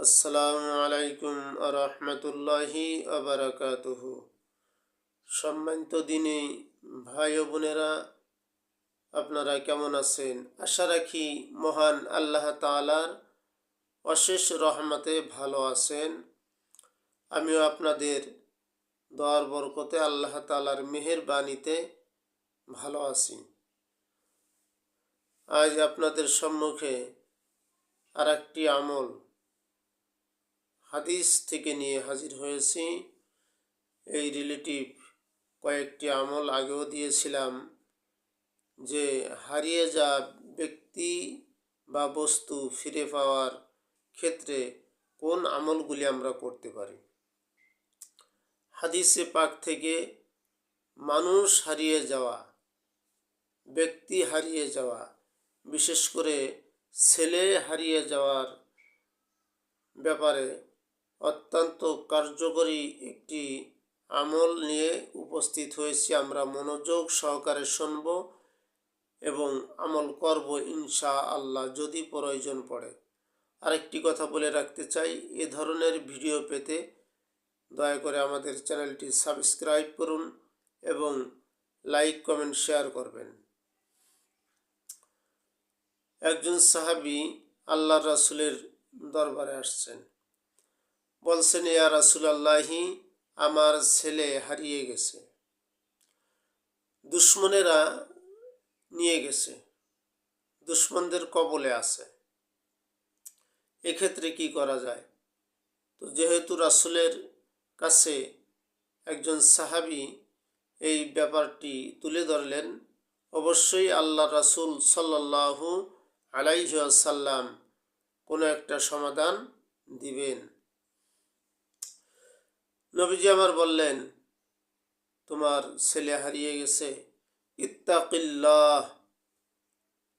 আসসালামু আলাইকুম আরহামতুল্লাহি আবরাকাতুহু। সম্মানিত দিনী ভাই ও বোনেরা, আপনারা কেমন আছেন? আশা রাখি মহান আল্লাহ তাআলার অশেষ রহমতে ভালো আছেন। আমিও আপনাদের দোয়ার বরকতে আল্লাহ তাআলার মেহেরবানিতে ভালো আছি। আজ আপনাদের সম্মুখে আর একটি আমল হাদিস থেকে নিয়ে হাজির হয়েছি। এই রিলেটিভ কয়েকটি আমল আগেও দিয়েছিলাম যে হারিয়ে যাওয়া ব্যক্তি বা বস্তু ফিরে পাওয়ার ক্ষেত্রে কোন আমলগুলি আমরা করতে পারি। হাদিসে পাক থেকে মানুষ হারিয়ে যাওয়া, ব্যক্তি হারিয়ে যাওয়া, বিশেষ করে ছেলে হারিয়ে যাওয়ার ব্যাপারে অত্যন্ত কার্যকরী একটি আমল নিয়ে উপস্থিত হয়েছি। আমরা মনোযোগ সহকারে শুনব এবং আমল করব ইনশাআল্লাহ যদি প্রয়োজন পড়ে। আরেকটি কথা বলে রাখতে চাই, এ ধরনের ভিডিও পেতে দয়া করে আমাদের চ্যানেলটি সাবস্ক্রাইব করুন এবং লাইক কমেন্ট শেয়ার করবেন। একজন সাহাবী আল্লাহ রাসূলের দরবারে আসছেন, বলছেন, ইয়া রাসূলুল্লাহি, আমার ছেলে হারিয়ে গেছে, দুশমনেরা নিয়ে গেছে, দুশমনদের কবলে আছে, এক্ষেত্রে কি করা যায়? তো যেহেতু রাসূলের কাছে একজন সাহাবী এই ব্যাপারটি তুলে ধরলেন, অবশ্যই আল্লাহ রাসূল সাল্লাল্লাহু আলাইহি ওয়াসাল্লাম কোনো একটা সমাধান দিবেন। নবীজি আমার বললেন, তোমার ছেলে হারিয়ে গেছে, ইত্তাকিল্লাহ,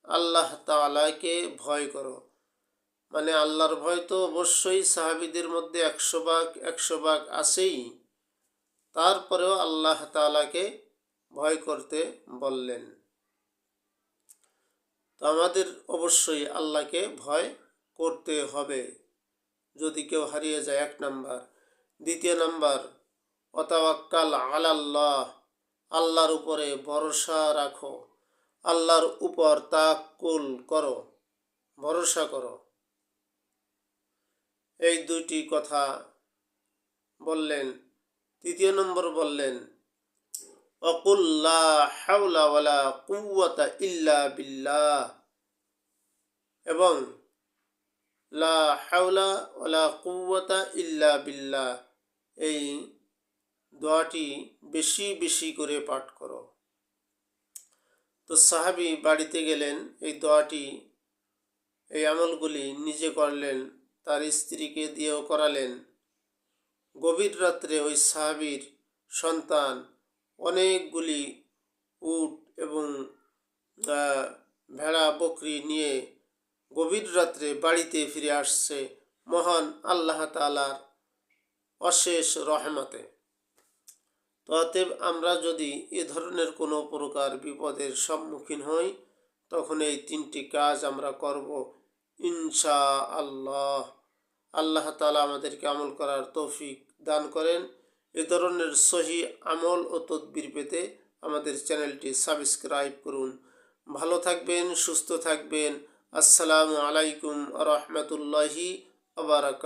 আল্লাহ তাআলাকে ভয় করো। মানে আল্লাহর ভয় তো অবশ্যই সাহাবীদের মধ্যে 100 ভাগ আছেই, তারপরেও আল্লাহ তাআলাকে ভয় করতে বললেন। তো আমাদের অবশ্যই আল্লাহকে ভয় করতে হবে যদি কেউ হারিয়ে যায়, 1 নাম্বার। দ্বিতীয় নাম্বার, ওয়াতাওয়াক্কাল আলাল্লাহ, আল্লাহর উপরে ভরসা রাখো, আল্লাহর উপর তাওয়াক্কুল করো, ভরসা করো। এই দুইটি কথা বললেন। তৃতীয় নম্বর বললেন, ওয়াকুল লা হাওলা ওয়ালা কুওয়াতা ইল্লা বিল্লাহ, এবং লা হাওলা ওয়ালা কুওয়াতা ইল্লা বিল্লাহ, এই দোয়াটি বেশি বেশি করে পাঠ করো। তো সাহাবী বাড়িতে গেলেন, এই দোয়াটি, এই আমলগুলি নিজে করলেন, তার স্ত্রীকে দিয়েও করালেন। গভীর রাত্রে ওই সাহাবীর সন্তান অনেকগুলি উট এবং ভেড়া বকরি নিয়ে গভীর রাত্রে বাড়িতে ফিরে আসছে মহান আল্লাহ তাআলার অশেষ রহমতে। তো অতএব আমরা যদি এ ধরনের কোনো প্রকার বিপদের সম্মুখীন হই, তখন এই 3টি কাজ আমরা করব ইনশাআল্লাহ। আল্লাহ তাআলা আমাদেরকে আমল করার তৌফিক দান করেন। এ ধরনের সহি আমল ও তদবির পেতে আমাদের চ্যানেলটি সাবস্ক্রাইব করুন। ভালো থাকবেন, সুস্থ থাকবেন। আসসালামু আলাইকুম ওয়া রাহমাতুল্লাহি ওয়া বারাকাতুহু।